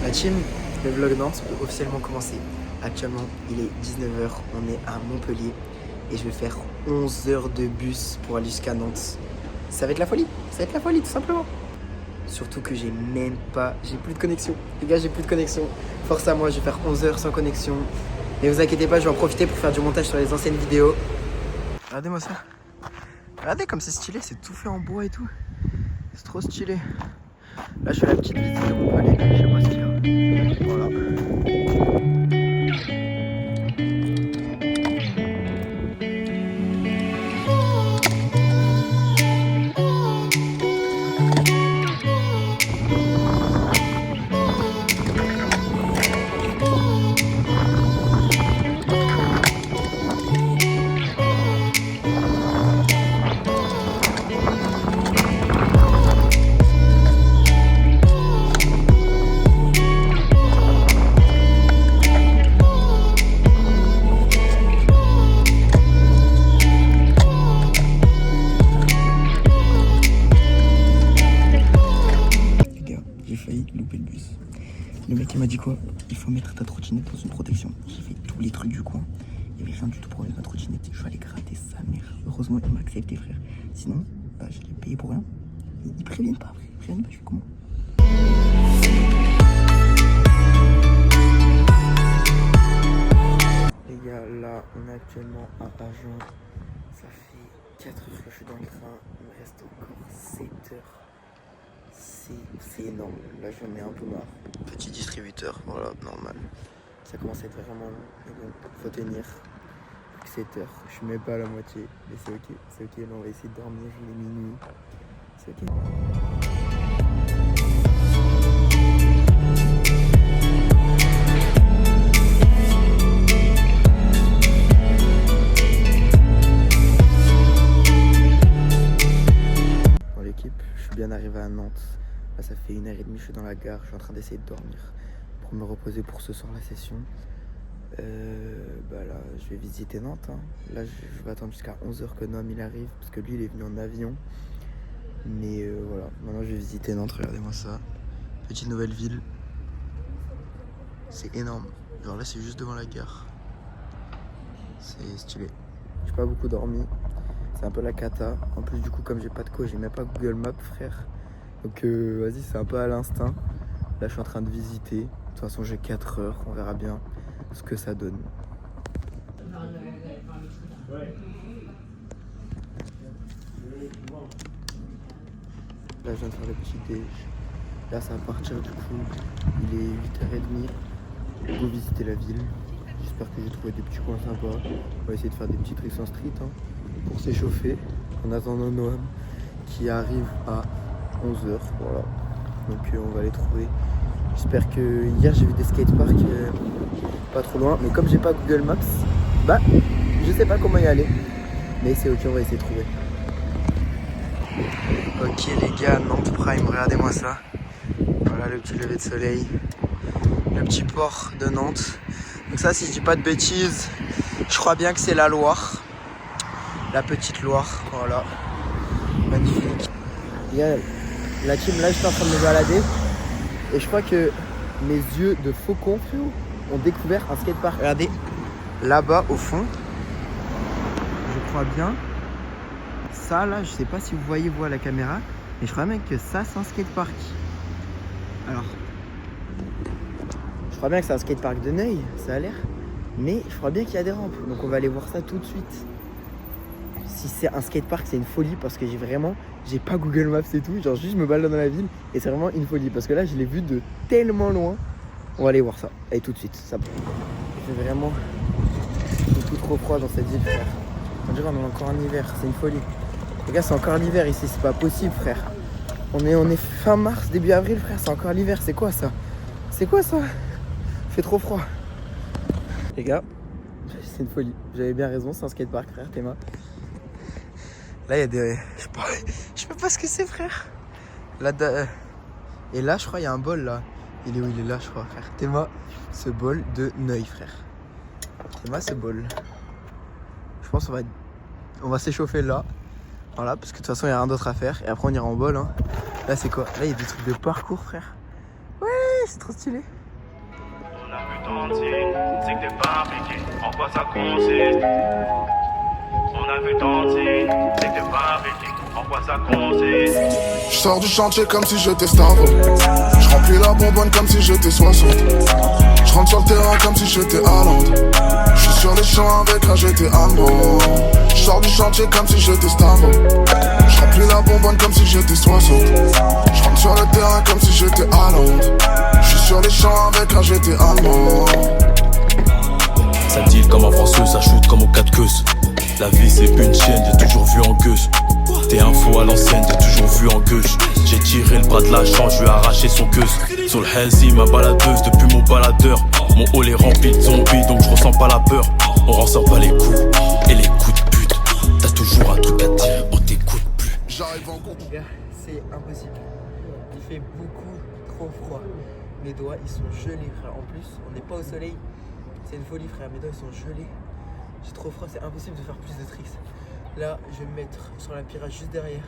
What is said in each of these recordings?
La team, le vlog Nantes peut officiellement commencer. Actuellement, il est 19 h, on est à Montpellier et je vais faire 11 heures de bus pour aller jusqu'à Nantes. Ça va être la folie, ça va être la folie tout simplement. Surtout que j'ai plus de connexion. Les gars, j'ai plus de connexion. Force à moi, je vais faire 11 heures sans connexion. Mais vous inquiétez pas, je vais en profiter pour faire du montage sur les anciennes vidéos. Regardez-moi ça. Regardez comme c'est stylé, c'est tout fait en bois et tout. C'est trop stylé. Là, je fais la petite visite de Montpellier, je sais pas ce qu'il y a. Voilà. Le mec il m'a dit quoi? Il faut mettre ta trottinette dans une protection. J'ai fait tous les trucs du coin. Il n'y avait rien du tout pour mettre ma trottinette. Je vais aller gratter sa mère. Heureusement il m'a accepté frère. Sinon, bah, je l'ai payé pour rien. Ils préviennent pas après. Ils préviennent pas, je fais comment? Les gars, là on est actuellement à Agen. Ça fait 4 heures que je suis dans le train. Il me reste encore 7 heures. C'est énorme, là j'en ai un peu marre. Petit distributeur, voilà, normal. Ça commence à être vraiment long, mais bon, faut tenir. 7 heures, je suis même pas à la moitié, mais c'est ok, là on va essayer de dormir, il est minuit, c'est ok. Dans l'équipe, je suis bien arrivé à Nantes. Là, ça fait 1h30, je suis dans la gare, je suis en train d'essayer de dormir pour me reposer pour ce soir la session. Bah là, je vais visiter Nantes. Hein. Là, je vais attendre jusqu'à 11 h que Noam il arrive, parce que lui il est venu en avion. Mais voilà, maintenant je vais visiter Nantes, regardez-moi ça. Petite nouvelle ville. C'est énorme. Genre là, c'est juste devant la gare. C'est stylé. J'ai pas beaucoup dormi. C'est un peu la cata. En plus, du coup, comme j'ai pas de co, j'ai même pas Google Maps, frère. Donc vas-y, c'est un peu à l'instinct. Là, je suis en train de visiter. De toute façon, j'ai 4 heures. On verra bien ce que ça donne. Là, je viens de faire le petit déj. Là, ça va partir du coup. Il est 8h30. On va visiter la ville. J'espère que j'ai trouvé des petits coins sympas. On va essayer de faire des petits trucs en street hein, pour s'échauffer. En attendant Noam qui arrive à 11 h, voilà. Donc on va les trouver. J'espère que hier j'ai vu des skateparks pas trop loin, mais comme j'ai pas Google Maps, bah je sais pas comment y aller. Mais c'est ok, on va essayer de trouver. Ok les gars, Nantes Prime, regardez-moi ça. Voilà le petit lever de soleil. Le petit port de Nantes. Donc ça, si je dis pas de bêtises, je crois bien que c'est la Loire. La petite Loire, voilà. Magnifique. Il y a la team, là je suis en train de me balader et je crois que mes yeux de faucon ont découvert un skatepark. Regardez, là-bas au fond, je crois bien, ça là, je sais pas si vous voyez vous à la caméra, mais je crois bien que ça c'est un skatepark. Alors, je crois bien que c'est un skatepark de Neuilly, ça a l'air, mais je crois bien qu'il y a des rampes, donc on va aller voir ça tout de suite. Si c'est un skatepark, c'est une folie parce que j'ai pas Google Maps et tout, genre juste je me balade dans la ville et c'est vraiment une folie parce que là je l'ai vu de tellement loin. On va aller voir ça, allez tout de suite, ça. Il fait vraiment tout trop froid dans cette ville frère. On dirait qu'on est encore en hiver, c'est une folie. Les gars, c'est encore l'hiver ici, c'est pas possible frère. On est fin mars, début avril frère, c'est encore l'hiver, c'est quoi ça? C'est quoi ça? Il fait trop froid. Les gars, c'est une folie, j'avais bien raison, c'est un skatepark frère, Théma. Là, il y a des... Je sais pas ce que c'est, frère. Là, et là, je crois, il y a un bol, là. Il est où? Il est là, je crois, frère. Théma, ce bol de Neuilly, frère. Théma, ce bol. Je pense on va s'échauffer là. Voilà, parce que de toute façon, il n'y a rien d'autre à faire. Et après, on ira en bol, hein. Là, c'est quoi? Là, il y a des trucs de parcours, frère. Ouais, c'est trop stylé. On a vu tant de signes, c'est que t'es pas impliqué. En quoi ça consiste? On a vu tant de signes, c'est que t'es pas impliqué. En quoi ça consiste? Je sors du chantier comme si j'étais Stavro. Je remplis la bonbonne comme si j'étais 60. Je rentre sur le terrain comme si j'étais Haaland. Je suis sur les champs avec un GT allemand. Je sors du chantier comme si j'étais Stavro. Je remplis la bonbonne comme si j'étais 60. Je rentre sur le terrain comme si j'étais Haaland. Je suis sur les champs avec un GT allemand. Ça deal comme un français, ça shoot comme au 4 queues. La vie c'est une chienne, j'ai toujours vu en gueuse. T'es un fou à l'ancienne, j'ai toujours vu en gueule. J'ai tiré le bras de la chance, je lui ai arraché son queue. Sur le Hellsy, ma baladeuse, depuis mon baladeur. Mon hall est rempli de zombies, donc je ressens pas la peur. On ressent pas les coups et les coups de pute. T'as toujours un truc à dire, on t'écoute plus. J'arrive en gros. Les gars, c'est impossible. Il fait beaucoup trop froid. Mes doigts, ils sont gelés, frère. En plus, on n'est pas au soleil. C'est une folie, frère. Mes doigts, ils sont gelés. J'ai trop froid, c'est impossible de faire plus de tricks. Là, je vais me mettre sur la pirate juste derrière.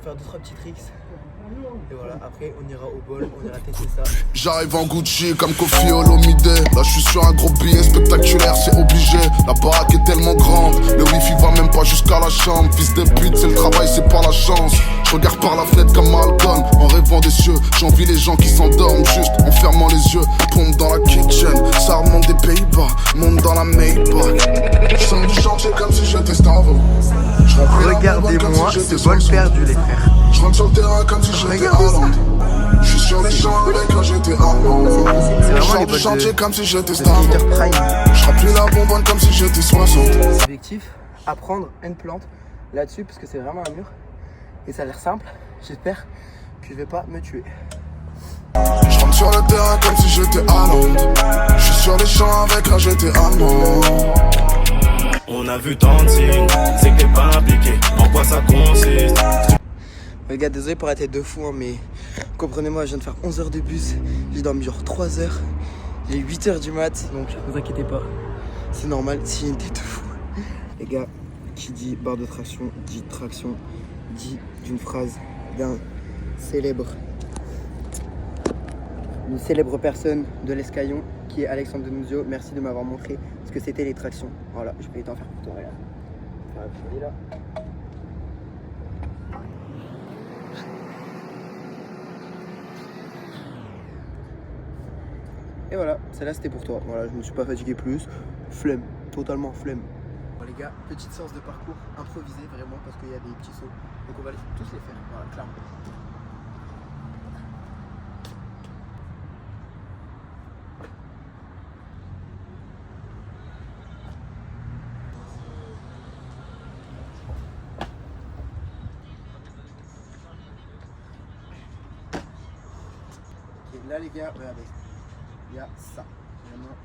Je vais faire 2-3 petits tricks. Et voilà, après on ira au bol, on ira tester ça. J'arrive en Gucci comme Kofi Olomide. Là je suis sur un gros billet spectaculaire, c'est obligé. La baraque est tellement grande, le wifi va même pas jusqu'à la chambre. Fils de pute, c'est le travail, c'est pas la chance. Je regarde par la fenêtre comme Malcolm, en rêvant des cieux. J'envie les gens qui s'endorment juste en fermant les yeux. Pompe dans la kitchen, ça remonte des Pays-Bas, monte dans la Maybach. Je sors du chantier comme si j'étais Stavro. Regardez-moi ce bol perdu, les frères. Je rentre sur le terrain comme si j'étais Haaland. Je suis sur les champs avec un GT allemand. Je sors du chantier comme si j'étais Stavro. Je remplis la bonbonne comme si j'étais 60. Objectif, apprendre une plante là-dessus parce que c'est vraiment un mur. Et ça a l'air simple, j'espère que je vais pas me tuer. Je rentre sur le terrain comme si j'étais Haaland. Je suis sur les champs avec un GT allemand. On a vu tant de signes, c'est que t'es pas impliqué. En quoi ça consiste? Les gars, désolé pour la tête de fou, hein, mais comprenez-moi, je viens de faire 11 heures de bus. J'ai dormi genre 3 heures. Il est 8 heures du mat, donc ne vous inquiétez pas. C'est normal si j'ai une tête de fou. Les gars, qui dit barre de traction, dit traction, dit d'une phrase d'un célèbre. Une célèbre personne de l'Escaillon qui est Alexandre Denuzio. Merci de m'avoir montré ce que c'était les tractions. Voilà, je vais t'en faire pour toi, regarde. Voilà, je là. Et voilà, celle-là c'était pour toi. Voilà, je me suis pas fatigué plus. Flemme, totalement flemme. Bon les gars, petite séance de parcours improvisée vraiment parce qu'il y a des petits sauts. Donc on va tous les faire, voilà, clairement. Ok, là les gars, regardez. Il y a ça. Vraiment,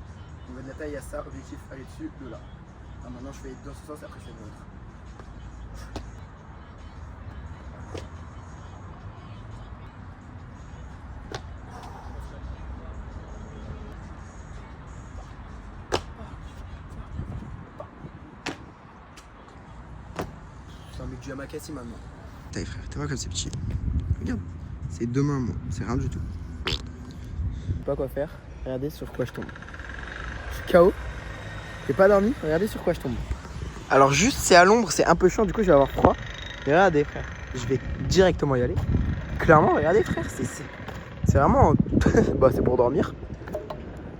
au niveau de la taille, il y a ça. Objectif, aller dessus, de là. Alors maintenant, je fais dans ce sens, après je fais de l'autre. C'est un mec du Yamakasi maintenant. Taille frère, t'es vois comme c'est petit. Regarde, c'est deux mains moi, c'est rien du tout. Je sais pas quoi faire. Regardez sur quoi je tombe. Je suis KO. J'ai pas dormi. Regardez sur quoi je tombe. Alors juste c'est à l'ombre, c'est un peu chiant, du coup je vais avoir froid. Mais regardez frère, je vais directement y aller. Clairement, regardez frère, c'est vraiment... bah c'est pour dormir.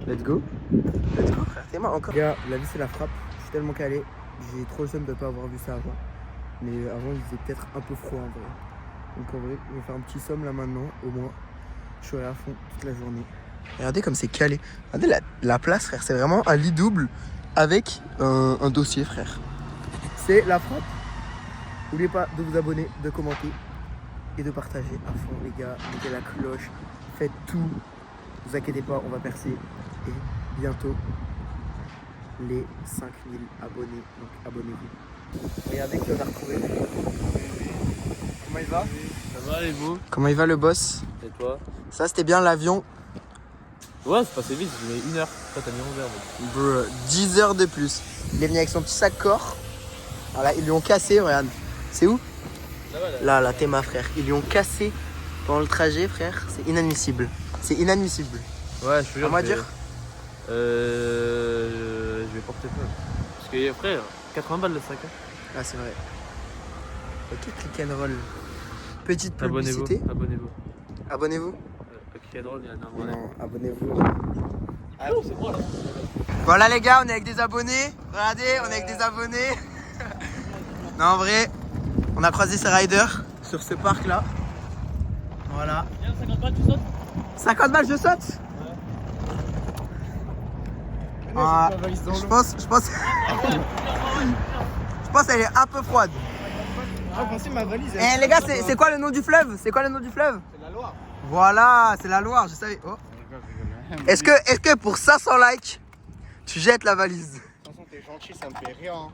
Let's go. Let's go frère, c'est moi encore. Gars, la vie c'est la frappe. Je suis tellement calé. J'ai trop le seum de pas avoir vu ça avant. Mais avant il faisait peut-être un peu froid en vrai. Donc en vrai, je vais faire un petit somme là maintenant, au moins. Je serai à fond toute la journée. Regardez comme c'est calé. Regardez la place, frère. C'est vraiment un lit double avec un dossier, frère. C'est la frappe. N'oubliez pas de vous abonner, de commenter et de partager à fond, les gars. Mettez la cloche. Faites tout. Ne vous inquiétez pas, on va percer. Et bientôt, les 5000 abonnés. Donc abonnez-vous. Regardez qui on a retrouvé. Comment il va? Ça va, les beaux? Comment il va le boss? Et toi? Ça, c'était bien l'avion. Ouais, c'est passé vite, j'ai mis 1 heure. Toi, t'as mis 11 heures. Mec. Brr, 10 heures de plus. Il est venu avec son petit sac corps. Voilà, ils lui ont cassé, regarde. C'est où? Là-bas, là. Là, là, t'es ma frère. Ils lui ont cassé pendant le trajet, frère. C'est inadmissible. C'est inadmissible. Ouais, je te jure. À moi de dire. Je vais porter plainte. Parce que frère, 80 balles le sac. Hein. Ah, c'est vrai. Ok, click and roll. Petite Abonnez-vous. publicité. Abonnez-vous. Abonnez-vous. Click and roll, il y a un abonné. Non, abonnez-vous. Ah, c'est moi là. Voilà les gars, on est avec des abonnés. Regardez, on est avec des abonnés. Non, en vrai, on a croisé ces riders sur ce parc là. Voilà. 50 balles, tu sautes? 50 balles, je saute. Ah, je pense qu'elle est un peu froide. Ah, pensez ma valise. Eh les gars, c'est quoi le nom du fleuve? C'est quoi le nom du fleuve? C'est la Loire. Voilà, c'est la Loire, je savais. Oh. Est-ce que pour 500 likes, tu jettes la valise? De toute façon, t'es gentil, ça me fait rire. Hein.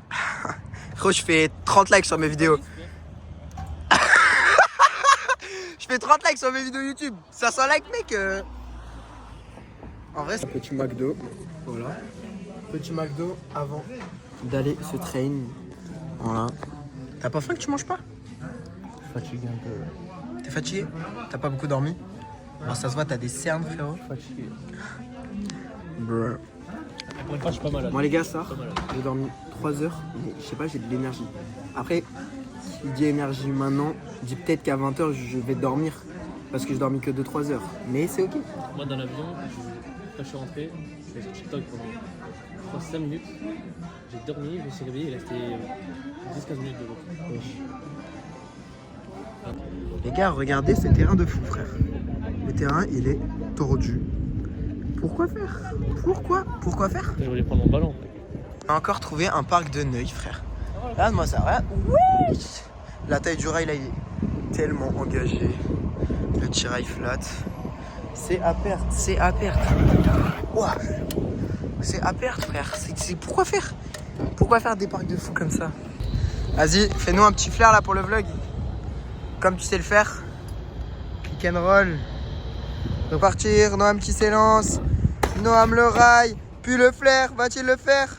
Gros, je fais 30 likes sur mes vidéos. Je fais 30 likes sur mes vidéos YouTube. 500 likes, mec. En vrai, c'est un petit McDo. Voilà. Petit McDo avant d'aller se train. Voilà. T'as pas faim que tu manges pas? Fatigué un peu. T'es fatigué? T'as pas beaucoup dormi? Alors ça se voit, t'as des cernes, frérot. Fatigué. Bruh. Pour une fois, je suis pas malade. Moi les gars, ça, Pas malade. j'ai dormi 3 heures, mais je sais pas, j'ai de l'énergie. Après, qui dit énergie maintenant, dit peut-être qu'à 20h je vais dormir, parce que je dormis que 2-3 heures. Mais c'est ok. Moi, dans l'avion, quand je suis rentré, j'étais sur TikTok pendant 5 minutes. J'ai dormi, je me suis réveillé, il restait 10-15 minutes de route. Les gars, regardez ce terrain de fou, frère. Le terrain, il est tordu. Pourquoi faire? Pourquoi faire? Je voulais prendre mon ballon. On a encore trouvé un parc de Neuilly, frère. Regarde-moi ça, regarde. Wesh! La taille du rail, là, il est tellement engagé. Le petit rail flat. C'est à perte, c'est à perte. Ouah. C'est à perte, frère. Pourquoi faire? Pourquoi faire des parcs de fou comme ça? Vas-y, fais-nous un petit flair là pour le vlog. Comme tu sais le faire. Click and roll. Repartir, Noam qui s'élance. Noam le rail. Puis le flair, va-t-il le faire?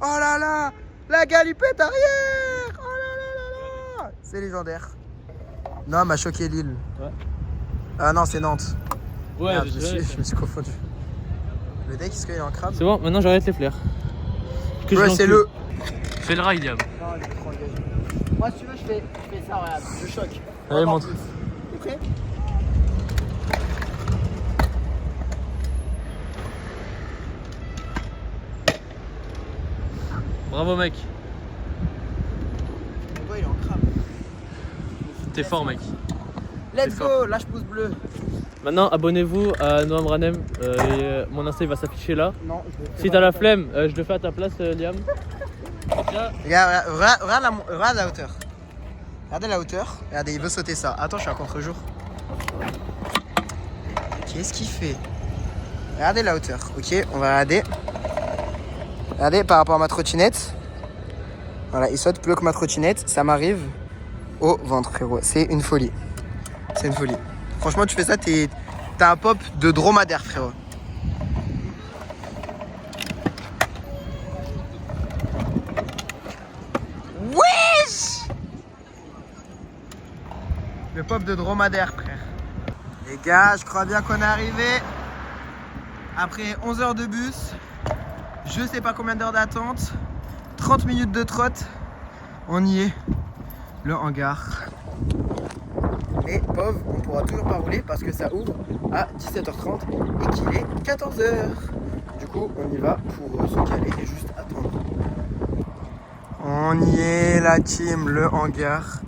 Oh là là, la galipette arrière. Oh là là là là. C'est légendaire. Noam a choqué Lille. Ouais. Ah non, c'est Nantes. Ouais, Merde, je me suis confondu. Le deck, est-ce qu'il est en crabe? C'est bon, maintenant j'arrête les flairs. Ouais, c'est le. Fais le rail, diable. Non, il est trop engagé. Moi, si tu veux, je fais ça, regarde. Je choque. Allez, montre. T'es prêt? Bravo, mec. Ouais, il est en crabe. T'es fort, mec. Let's go, lâche pouce bleu. Maintenant, abonnez-vous à Noam Ranem. Mon Insta il va s'afficher là. Non, je vais Si t'as la flemme, je le fais à ta place, Liam. Regarde, regarde la hauteur. Regardez la hauteur. Regardez, il veut sauter ça. Attends, je suis à contre-jour. Qu'est-ce qu'il fait? Regardez la hauteur. Ok, on va regarder. Regardez par rapport à ma trottinette. Voilà, il saute plus haut que ma trottinette. Ça m'arrive au ventre, frérot. C'est une folie. C'est une folie. Franchement, tu fais ça, t'as un pop de dromadaire, frérot. Wesh! Le pop de dromadaire, frère. Les gars, je crois bien qu'on est arrivé. Après 11 heures de bus, je sais pas combien d'heures d'attente, 30 minutes de trotte, on y est. Le hangar. Mais pauvre, on pourra toujours pas rouler parce que ça ouvre à 17h30 et qu'il est 14h. Du coup, on y va pour se caler et juste attendre. On y est, la team, le hangar.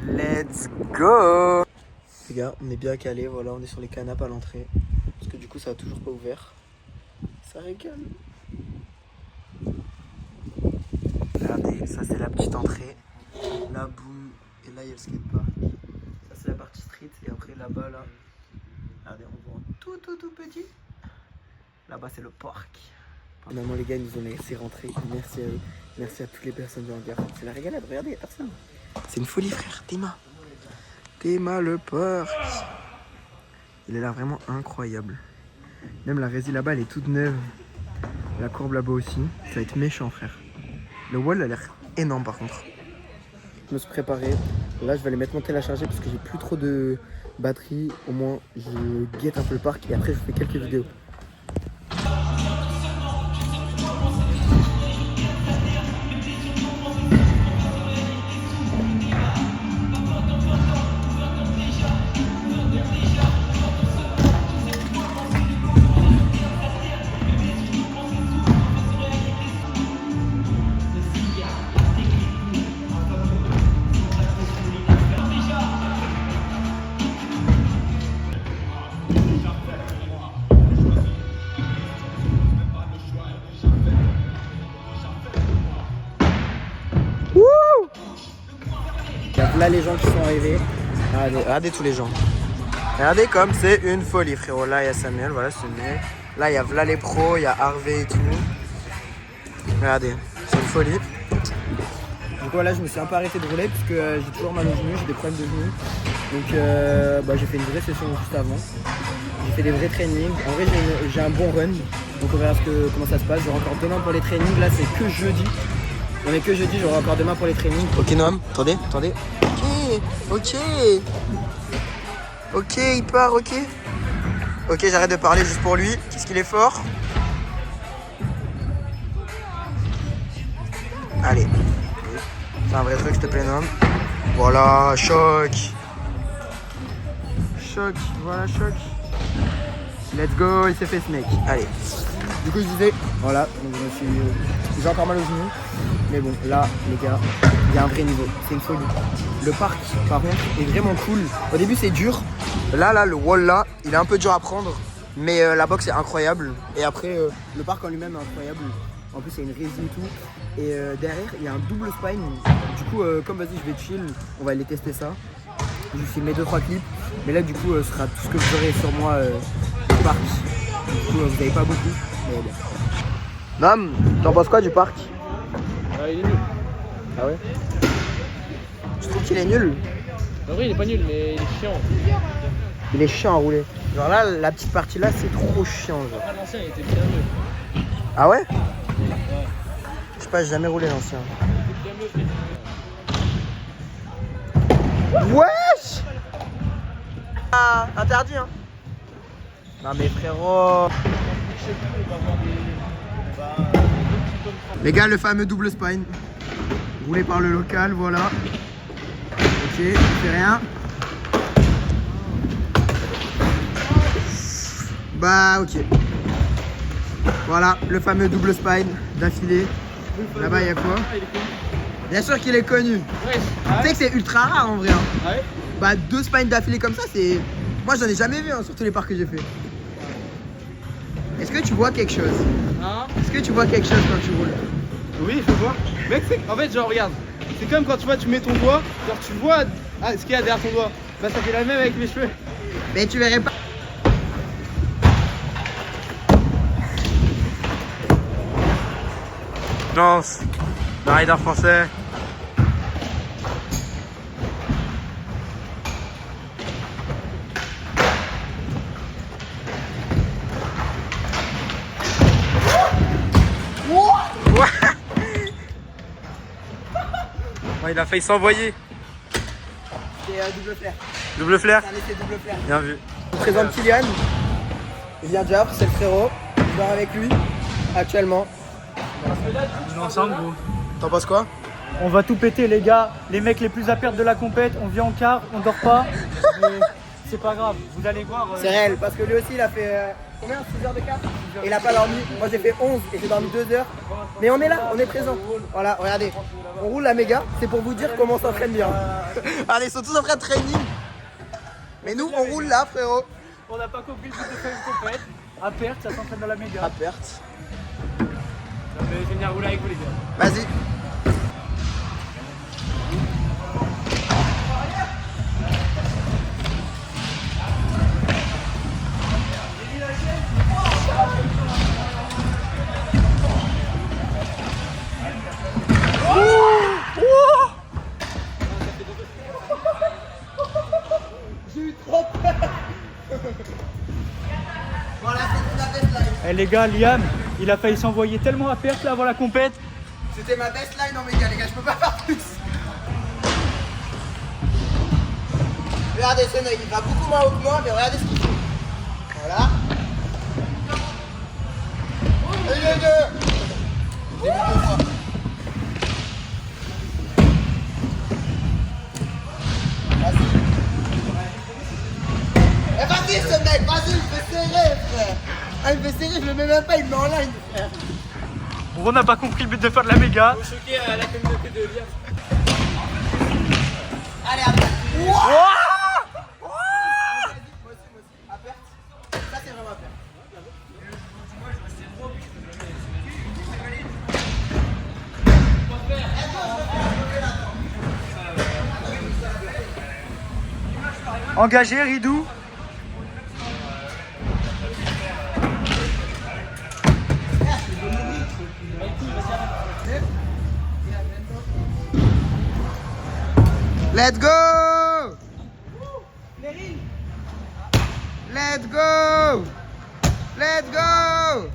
Let's go! Les gars, on est bien calé, voilà, on est sur les canapes à l'entrée. Parce que du coup, ça a toujours pas ouvert. Ça régale. Regardez, ça c'est la petite entrée. Là, boum, et là il y a le skatepark. Ça c'est la partie street, et après là-bas, là, regardez, on voit tout petit. Là-bas c'est le parc. Finalement les gars, ils nous ont laissé rentrer. Merci à eux, merci à toutes les personnes du hangar. C'est la régalade, regardez, y'a personne. C'est une folie, frère, Théma le parc. Il est là vraiment incroyable. Même la résie là-bas, elle est toute neuve. La courbe là-bas aussi. Ça va être méchant, frère. Le wall a l'air énorme par contre. Je me suis préparé. Là, je vais aller mettre mon tel à charger parce que j'ai plus trop de batterie, au moins je guette un peu le parc et après je fais quelques vidéos. Là les gens qui sont arrivés, regardez tous les gens. Regardez comme c'est une folie frérot. Là il y a Samuel, voilà Samuel. Là il y a Vla les pros, il y a Harvey et tout. Regardez, c'est une folie. Du coup là je me suis un peu arrêté de rouler parce que j'ai toujours mal aux genoux, j'ai des problèmes de genoux. Donc j'ai fait une vraie session juste avant. J'ai fait des vrais trainings. En vrai j'ai un bon run. Donc on verra comment ça se passe. J'aurai encore demain pour les trainings. Là c'est que jeudi. On est que jeudi, j'aurai encore demain pour les trainings. Ok Noam, attendez. Ok, il part, ok. Ok, j'arrête de parler juste pour lui. Qu'est-ce qu'il est fort. Allez. C'est un vrai truc, s'il te plaît, Noam. Voilà, choc. Voilà, choc. Let's go, il s'est fait snake. Allez. Du coup, je disais, voilà, donc j'ai encore mal aux genoux. Mais bon, là, les gars, il y a un vrai niveau. C'est une folie. Le parc, par contre, est vraiment cool. Au début, c'est dur. Là, le wall, là, il est un peu dur à prendre. Mais la boxe est incroyable. Et après, le parc en lui-même est incroyable. En plus, il y a une résine et tout. Et derrière, il y a un double spine. Du coup, comme vas-y, je vais chill, on va aller tester ça. Je vais filmer 2-3 clips. Mais là, du coup, ce sera tout ce que vous aurez sur moi du parc. Du coup, vous n'avez pas beaucoup. Mais bon. Nam, t'en penses quoi du parc? Il est nul. Ah ouais? Je trouve qu'il est nul. En vrai, il est pas nul, mais il est chiant. Il est chiant à rouler. Genre là, la petite partie là, c'est trop chiant. Genre. Après, l'ancien, il était bien mieux. Ah ouais? Je sais pas, j'ai jamais roulé l'ancien. Wesh! Ah, interdit hein. Non mais frérot. Les gars, le fameux double spine. Roulé par le local, voilà. Ok, il fait rien. Bah ok. Voilà, le fameux double spine d'affilée. Là-bas, il y a quoi? Bien sûr qu'il est connu. Tu sais que c'est ultra rare en vrai. Hein. Ah ouais? Bah 2 spines d'affilée comme ça, c'est... Moi j'en ai jamais vu hein, sur tous les parcs que j'ai fait. Est-ce que tu vois quelque chose? Hein? Est-ce que tu vois quelque chose quand tu roules? Oui, je vois. Mec, en fait, genre, regarde. C'est comme quand tu vois, tu mets ton doigt, genre, tu vois ce qu'il y a derrière ton doigt. Bah, ça fait la même avec mes cheveux. Mais tu verrais pas. Lance, le rider français. Ouais, il a failli s'envoyer. C'est double flair. Double flair. C'est un essai double flair. Bien vu. Je vous présente Kylian. Il vient de Havre, c'est le frérot. Je dors avec lui actuellement. On est ensemble, gros. T'en penses quoi? On va tout péter les gars, les mecs les plus à perdre de la compète, on vient en quart, on dort pas, mais c'est pas grave, vous allez voir. C'est réel, parce que lui aussi il a fait combien? 6 heures de quart? Et il a pas dormi. Moi j'ai fait 11 et j'ai dormi 2 heures. Mais on est là, on est présent. Voilà, regardez. On roule la méga, c'est pour vous dire comment on s'entraîne bien. Allez, ils sont tous en train de training. Mais nous on roule là frérot. On n'a pas compris le but de faire une compète, à perte, ça s'entraîne dans la méga. À perte. Je vais venir rouler avec vous les gars. Vas-y. Eh les gars, Liam, il a failli s'envoyer tellement à perte là avant la compète. C'était ma best line en méga les gars, je peux pas faire plus. Regardez ce nœud, il va beaucoup moins haut que moi, mais regardez ce qu'il fait. Voilà. Et les deux. J'ai vu 2 fois. Vas-y ce mec, vas-y, il fait serrer frère. Ah il fait serrer, je le mets même pas, il me met en ligne frère. On n'a pas compris le but de faire de la méga. Faut choquer la communauté de Liam. Allez, après. Moi aussi. À perte. Ça, c'est vraiment à perte. Engagé, Ridou. Let's go! Let's go! Let's go!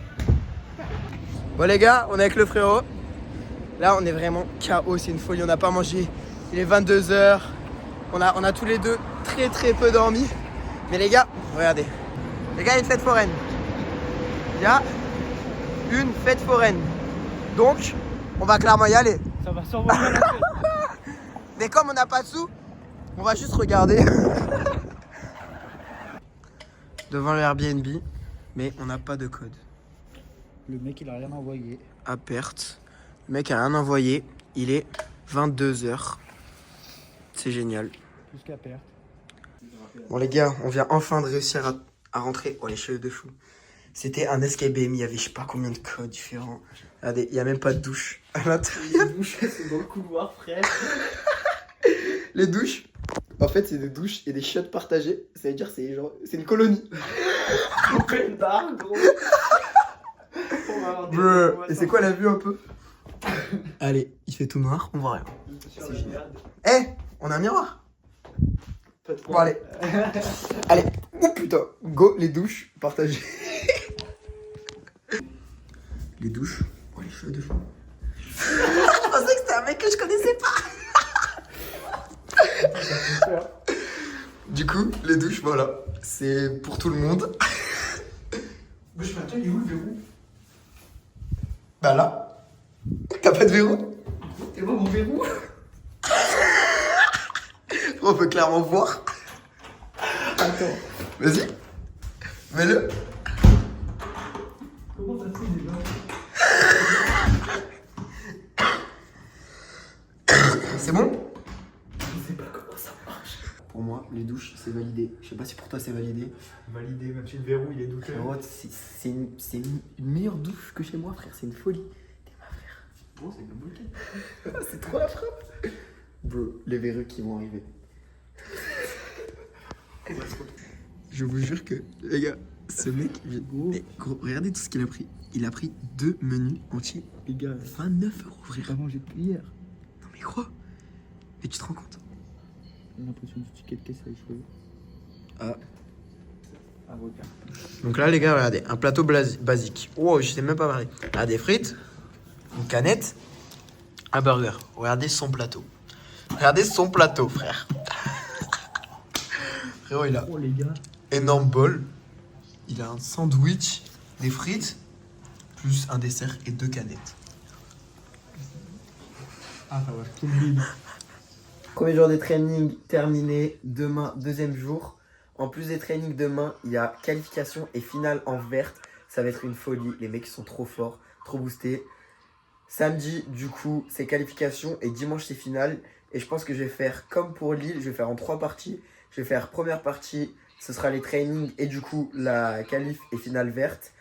Bon les gars, on est avec le frérot. Là on est vraiment KO, c'est une folie, on n'a pas mangé. Il est 22h. On a tous les deux très peu dormi. Mais les gars, regardez. Les gars, il y a une fête foraine. Il y a une fête foraine. Donc, on va clairement y aller. Ça va s'envoler à la fête. Mais comme on n'a pas de sous, on va juste regarder. Devant le Airbnb, mais on n'a pas de code. Le mec, il a rien envoyé. À perte. Le mec a rien envoyé. Il est 22h. C'est génial. Plus qu'à perte. Bon les gars, on vient enfin de réussir à rentrer. Oh les cheveux de fou. C'était un escape game, il y avait je sais pas combien de codes différents. Regardez, il n'y a même pas de douche à l'intérieur. Les douches, elles sont dans le couloir, frère. Les douches, en fait c'est des douches et des chiottes partagées. Ça veut dire c'est genre, c'est une colonie. Open bar, gros. Bruh. Et c'est quoi la vue un peu? Allez, il fait tout noir, on voit rien. C'est génial. Eh, on a un miroir. Bon allez. Allez. Oh putain. Go les douches partagées. Les douches. Oh les cheveux de fou. Je pensais que c'était un mec que je connaissais pas. Du coup, les douches, voilà. C'est pour tout le monde. Mais je m'attends, il est où le verrou? Bah là. T'as pas de verrou? Et moi, mon verrou? On peut clairement voir. Attends. Vas-y. Mets-le. Comment ça se fait déjà? C'est bon? Je sais pas comment ça marche. Pour moi, les douches, c'est validé. Je sais pas si pour toi, c'est validé. Validé, même si le verrou, il est douteux. Frérot, c'est une meilleure douche que chez moi, frère. C'est une folie. T'es ma frère. Bon, c'est comme le C'est trop la frappe. Bro, les verrues qui vont arriver. Je vous jure que, les gars, ce mec, mais gros, regardez tout ce qu'il a pris. Il a pris 2 menus entiers. Les gars, 29 €, frère. j'ai mangé depuis hier. Non mais quoi? Et tu te rends compte? J'ai l'impression du ticket de caisse à les cheveux. Ah. Ah, regarde. Donc là, les gars, regardez, un plateau basique. Oh, je sais même pas parler. Ah, des frites, une canette, un burger. Regardez son plateau. Regardez son plateau, frère. Frérot, il a Oh, les gars. énorme bol. Il a un sandwich, des frites, plus un dessert et 2 canettes. Ah, ça va, tout le bide. Premier jour des trainings terminé. Demain, deuxième jour. En plus des trainings demain, il y a qualification et finale en verte. Ça va être une folie. Les mecs sont trop forts, trop boostés. Samedi, du coup, c'est qualification et dimanche, c'est finale. Et je pense que je vais faire comme pour Lille. Je vais faire en 3 parties. Je vais faire première partie, ce sera les trainings et du coup la qualif et finale verte.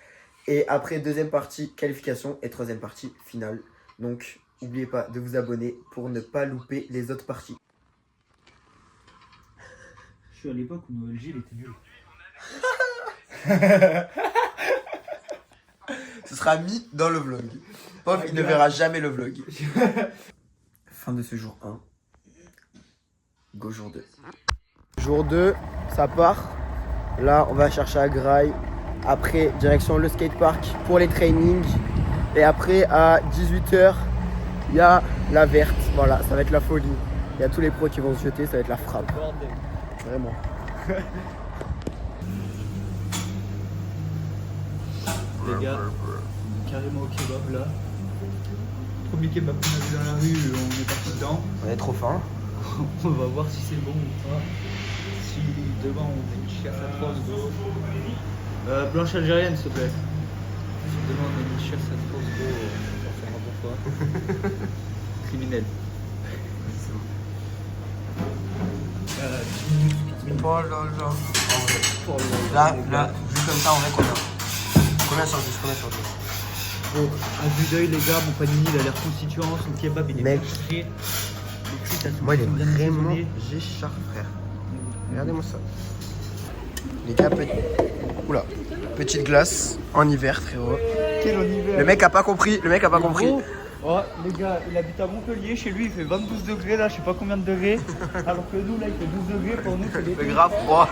Et après, deuxième partie, qualification et troisième partie, finale. Donc, n'oubliez pas de vous abonner pour ne pas louper les autres parties. Je suis à l'époque où Noël Gilles était nul. Ce sera mis dans le vlog. Paul, il ne verra jamais le vlog. Fin de ce jour 1. Go jour 2. Jour 2, ça part. Là, on va chercher à Grail. Après, direction le skatepark pour les trainings. Et après, à 18h, il y a la verte. Voilà, ça va être la folie. Il y a tous les pros qui vont se jeter, ça va être la frappe. Vraiment. Les gars, on est carrément au kebab là. Premier kebab qu'on a vu dans la rue, on est parti dedans. On est trop fin. On va voir si c'est bon ou pas. Si devant on a une chiasse atroce gros. Blanche algérienne s'il te plaît. Si devant on a une chiasse atroce gros, on va faire un bon quoi. Criminel. Oh là là. Là, vu comme ça, on est combien? Combien sur 10? Combien sur 10? Bon, à vue d'œil les gars, mon panini il a l'air constituant, son kebab il est Mec. bien frais. Les frites elles sont Moi, il est bien vraiment assaisonnées. Géchard, frère. Regardez-moi ça. Les gars, oula. Petite glace en hiver, frérot. Quel en hiver. Le mec a pas compris. Le mec a pas compris. Gros, oh, les gars, il habite à Montpellier, chez lui il fait 22 degrés là, je sais pas combien de degrés. Alors que nous là il fait 12 degrés, pour nous c'est C'est l'été. grave froid.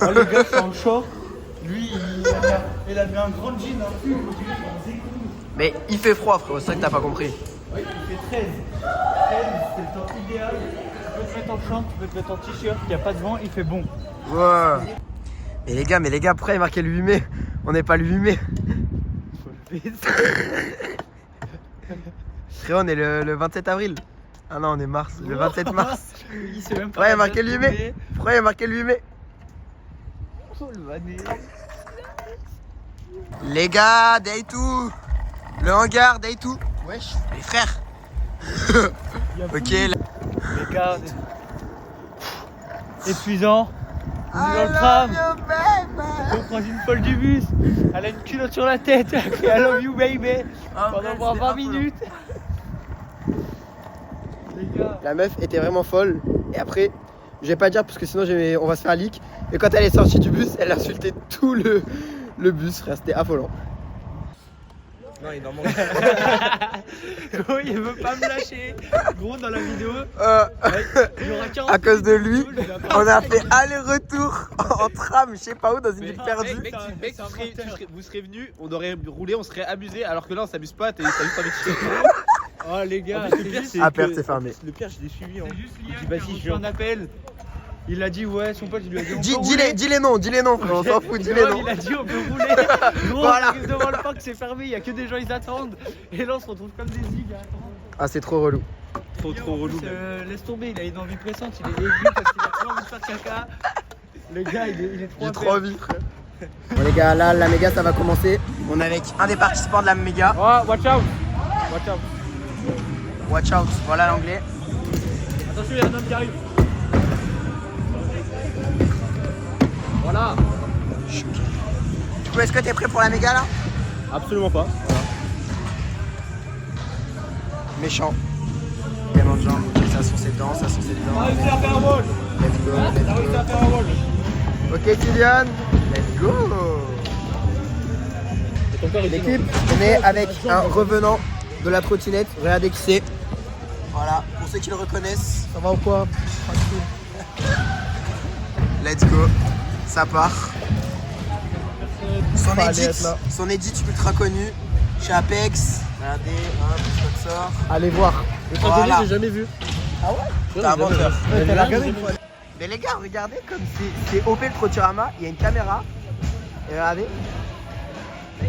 Oh, le gars c'est en short. Lui il a mis un grand jean, un pull, un zécoum. Mais il fait froid, frérot. C'est ça que t'as pas compris. Ouais, il fait 13. 13, c'est le temps idéal. Tu peux te mettre en short, tu peux te mettre en t-shirt, il n'y a pas de vent, il fait bon. Ouais. Mais les gars, pourquoi il est marqué le 8 mai? On n'est pas le 8 mai. Frérot, on est le 27 avril. Ah non, on est mars. Le 27 mars. Il sait même pas. Pourquoi il est marqué le 8 mai? Pourquoi il est marqué le 8 mai? Oh, le vanné. Les gars, day 2. Le hangar, day 2. Wesh, les frères. Ok, là. Les gars, épuisant. On est dans le tram. On croise une folle du bus. Elle a une culotte sur la tête. Elle crie I love you baby. Pendant 20 minutes. Les gars. La meuf était vraiment folle. Et après, je vais pas dire parce que sinon on va se faire leak. Et quand elle est sortie du bus, elle a insulté tout le bus, frère. C'était affolant. Non, il en manque. Gros, il veut pas me lâcher. Gros, dans la vidéo, il y aura 40 À cause de lui, minutes, il a pas- on a fait aller-retour en tram, je sais pas où, dans une ville perdue. Mec, vous serez venus, on aurait roulé, on serait amusé, alors que là on s'amuse pas, t'as juste envie de chier. Oh les gars, En plus, le pire, c'est Ah, que- perte, c'est fermé. Le pire, je l'ai suivi. c'est juste Il Liam dit, qui a vas-y, reçu je un appel. Il a dit ouais, son pote il lui a dit on Dis, peut dis rouler. les noms, frère, on s'en fout, dis les Gros, noms. Il a dit on peut rouler. Gros, Voilà. on arrive devant le parc, c'est fermé, il y a que des gens ils attendent. Et là on se retrouve comme des zigs à attendre. Ah, c'est trop relou. Trop relou. Laisse tomber, il a une envie pressante, il est aigu parce qu'il a trop envie de faire caca. Le gars il est trop J'ai à trop faire. envie, frère. Bon, les gars, là, la méga, ça va commencer. On est avec un des participants de la méga. Oh, watch out! Watch out! Watch out, voilà l'anglais. Attention, il y a un homme qui arrive. Voilà! Du coup, est-ce que t'es prêt pour la méga là? Absolument pas. Méchant. Tellement de gens, ok, ça sur ses dents, ça sur ses dents. Ah, il a fait un vol. Let's go, let's Ah, il go. a fait un vol. Ok, Kylian, let's go. L'équipe, on est avec un revenant de la trottinette. Regardez qui c'est. Voilà, pour ceux qui le reconnaissent. Ça va ou quoi? Let's go. Ça part. Son edit ultra connu chez Apex. Regardez, un sponsor. Allez voir. Voilà. J'ai jamais vu. Ah ouais? T'es un menteur. Mais les gars, regardez comme c'est OP le Troturama, il y a une caméra. Et regardez,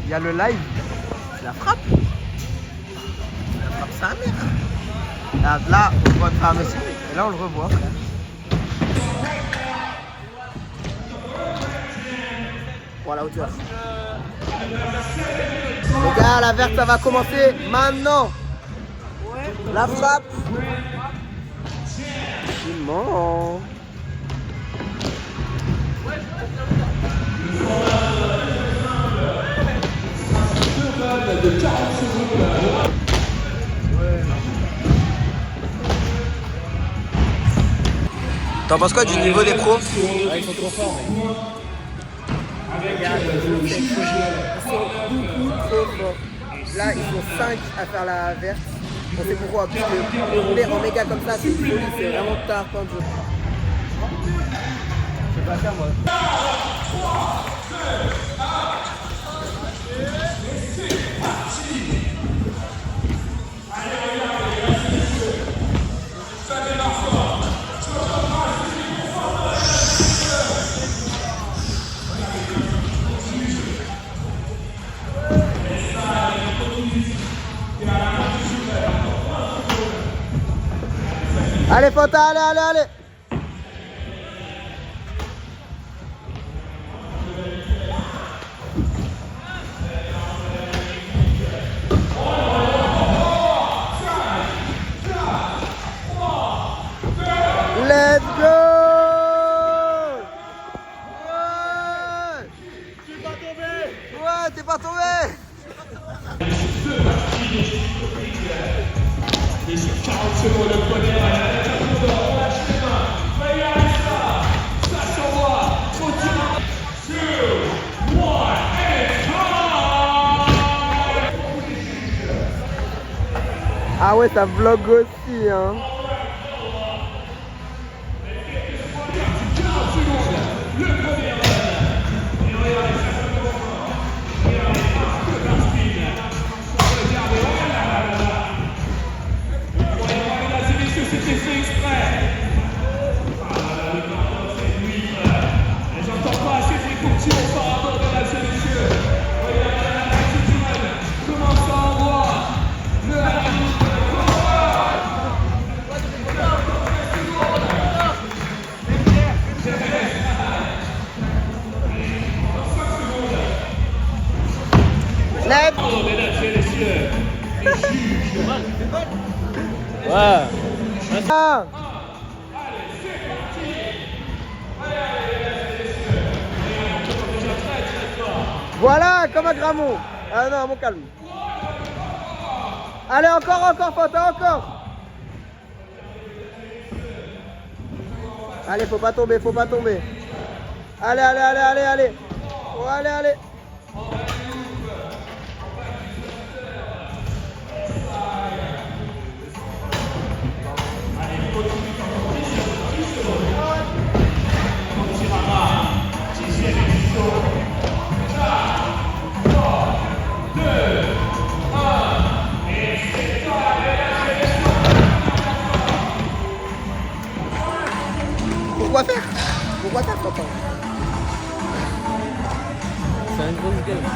il y a le live. La frappe. La frappe sa mère. Regarde, là, on voit le tram aussi. Et là, on le revoit, frère. Voilà, la hauteur. Les gars, la verte, ça va commencer maintenant. La frappe. Tranquillement. T'en penses quoi du niveau des pros? Ah, ils sont trop forts, mec. Là, ils sont 5 à faire la verte. On sait pourquoi, parce que rouler en méga comme ça, c'est une folie, c'est vraiment tard quand je... Je vais pas faire moi. Allez Fanta, allez, allez, allez. Let's go. Ouais, t'es pas tombé. Ah ouais, ça vlog aussi, hein. Ouais. Ah. Voilà, comme à Gramont. Ah non, mon calme. Allez, encore, Fanta, encore. Allez, faut pas tomber, faut pas tomber. Allez, allez, allez, allez, allez. Oh, allez, allez. Pourquoi faire? Pourquoi faire, papa? C'est un gros game.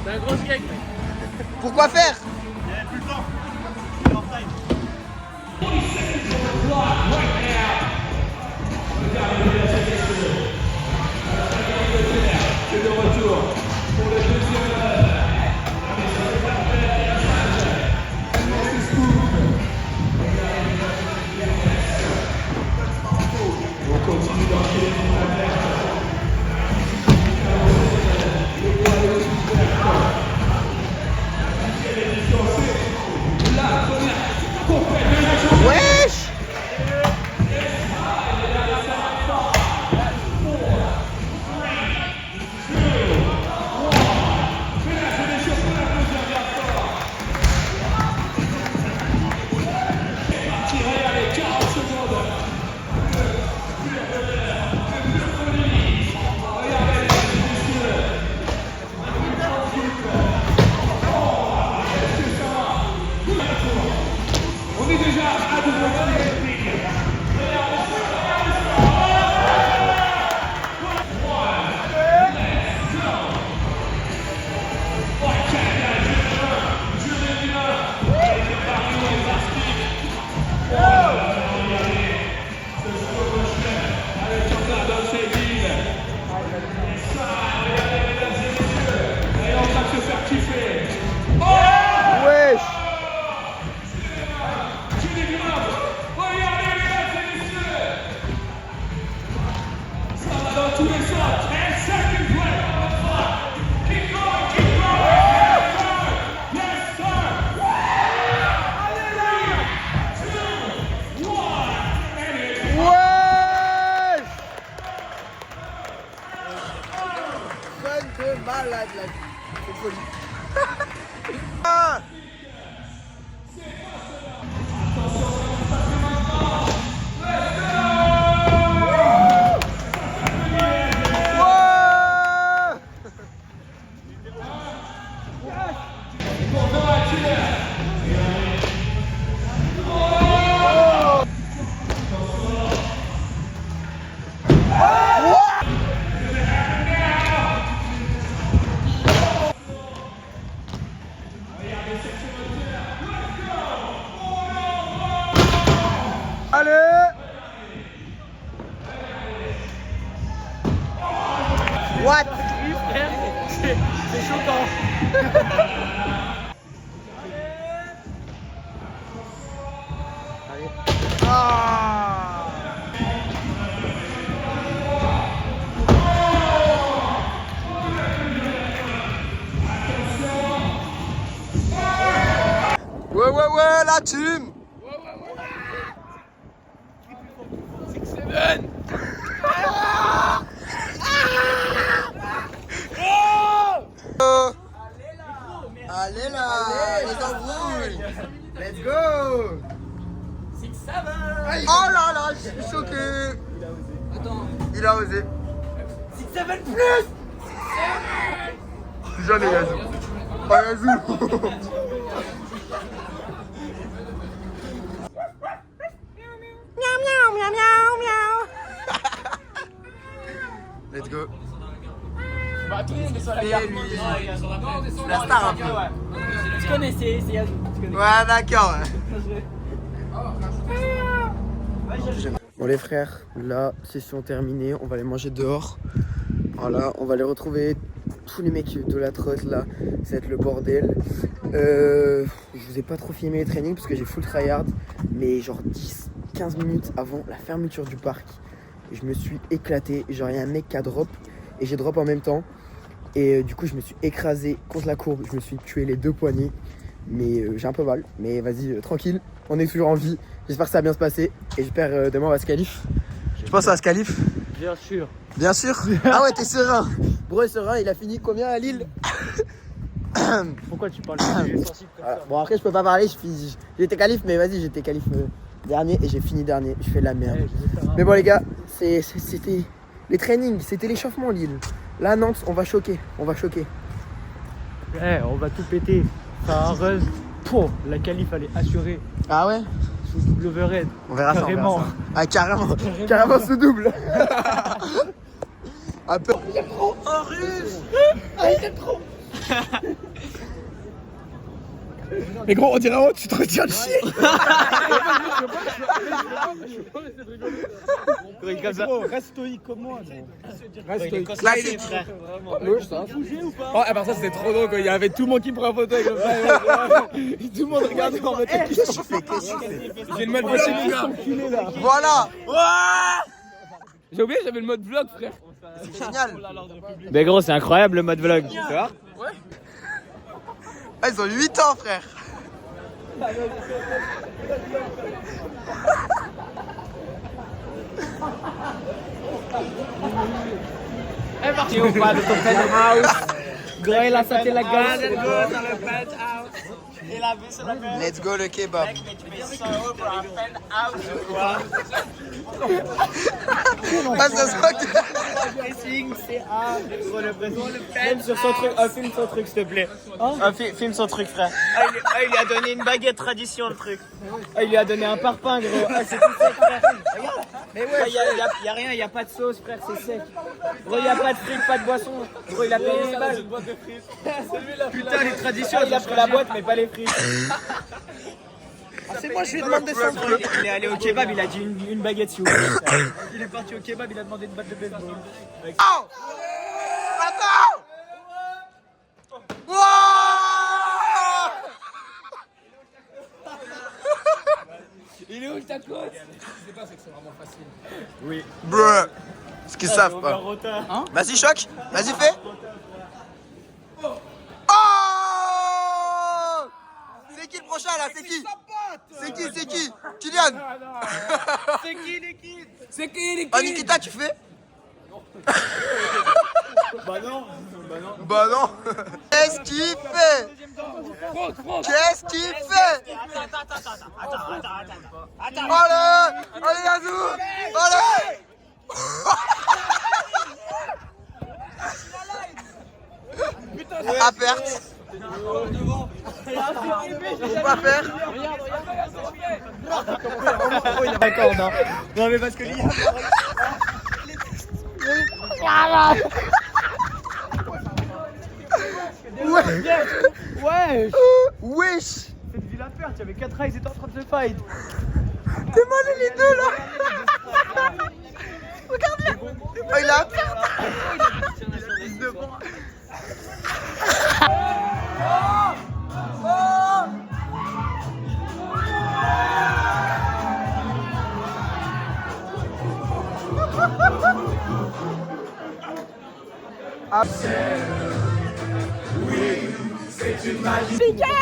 C'est un gros game. Pourquoi faire? Wesh! Wesh! Wesh! Fun de malade la vie. C'est folie. Ah! What? Oui, frère, c'est choquant. Ouais, la team. Allez là, les embrouilles. Let's go. 6-7. Oh là là, je suis choqué. Attends. Il a osé. 6-7 plus. Jamais Yazoo. Oh Yazoo. Let's go. Bah, tout le monde est sur la Et carte. lui. C'est la star un peu. Tu connais, c'est Yazoo. Tu connais. Ouais, d'accord. Bon les frères, la session terminée, on va aller manger dehors. Voilà, on va aller retrouver tous les mecs de la trotte là, ça va être le bordel. Je vous ai pas trop filmé les trainings parce que j'ai full tryhard, mais genre 10-15 minutes avant la fermeture du parc, je me suis éclaté. Genre il y a un mec qui a drop et j'ai drop en même temps. Et du coup je me suis écrasé contre la courbe, je me suis tué les deux poignets. Mais j'ai un peu mal, mais vas-y, tranquille, on est toujours en vie. J'espère que ça va bien se passer et j'espère demain on va se qualif. Je pense à se qualif. Bien sûr. Bien sûr. Ah ouais, t'es serein. Bro est serein, il a fini combien à Lille? Pourquoi tu parles sensible comme ça? Bon après je peux pas parler, j'étais qualif mais vas-y, j'étais qualif dernier et j'ai fini dernier. Je fais de la merde. Mais bon les gars, c'était les trainings, c'était l'échauffement Lille. Là Nantes, on va choquer, on va choquer. Ouais, on va tout péter. Ça a un run. Pour la qualif, elle est assurée. Ah ouais? Sous double red. On verra ça. Carrément. On verra ça. Ah carrément, carrément sous double. Un peu. Il est trop en russe. Ah il est trop. Mais gros, on dirait vraiment que tu te retiens de chier. Reste stoïque comme moi. Reste stoïque. Là, il est frère. Oh, à part ça, c'était trop drôle. Il y avait tout le monde qui me prend en photo avec le frère. Tout le monde regardait en mode. Qu'est-ce que tu fais? J'ai le mode vlog. Voilà. J'ai oublié, j'avais le mode vlog, frère. C'est génial. Mais gros, c'est incroyable le mode vlog. Tu vois? Ah, ils ont 8 ans, frère. Elle est partie au pas de ton penthouse. Gros, il a sauté la gamme. Let's go le kebab. Ah, ça se voit que... Filme sur son truc, filme son truc s'il te plaît. Filme son truc frère. Il lui a donné une baguette tradition le truc. Il lui a donné un parpaing gros. C'est tout sec frère. Regarde. Mais ouais, y a rien, y a pas de sauce frère, c'est sec. Gros, y a pas de frites, pas de boisson. Gros, il a payé les balles. Putain, les traditions, il a pris la boîte mais pas les frites. C'est moi, je lui ai demandé son truc. Il est allé au kebab, il a dit une baguette s'il vous plaît. Il est parti au kebab, il a demandé une batte de baseball. Oh! Attends! Wow! Il est où le tacos? Je sais pas, c'est que c'est vraiment facile. Oui. Bruh! Ce qu'ils savent pas. Hein? Vas-y, choc! Vas-y, fais! Oh! C'est qui le prochain là? C'est qui? C'est qui? Kylian! C'est qui les kids? C'est qui les Oh, Nikita, tu fais? Bah non. Bah non! Qu'est-ce qu'il fait? Qu'est-ce qu'il fait? Attends. Allez! Allez, Yazoo! Allez! À perte! On va faire! D'accord, non. Non, mais parce que l'IA. Ouais. Wesh! Cette ville à perte, il y avait 4 rails, ils étaient en train de se fight. T'es mal les deux là! Regarde-le! Oh, il a à perte!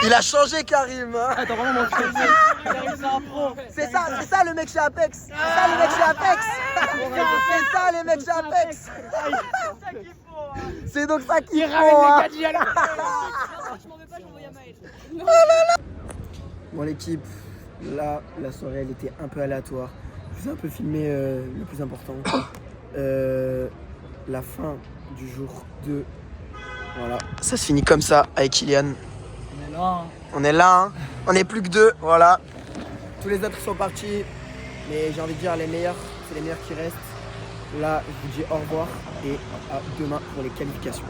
Il a changé Karim. Hein. Attends, vraiment, mon frère. C'est ça le mec chez Apex. C'est ça le mec chez Apex. C'est ça les mecs chez Apex. C'est donc ça qu'il faut. Hein. Bon l'équipe, là la soirée elle était un peu aléatoire. Je vous ai un peu filmé le plus important. La fin du jour 2. Voilà. Ça se finit comme ça avec Kylian. On est là. Hein. On est là, hein. On est plus que 2, voilà. Tous les autres sont partis. Mais j'ai envie de dire les meilleurs, c'est les meilleurs qui restent. Là, je vous dis au revoir et à demain pour les qualifications.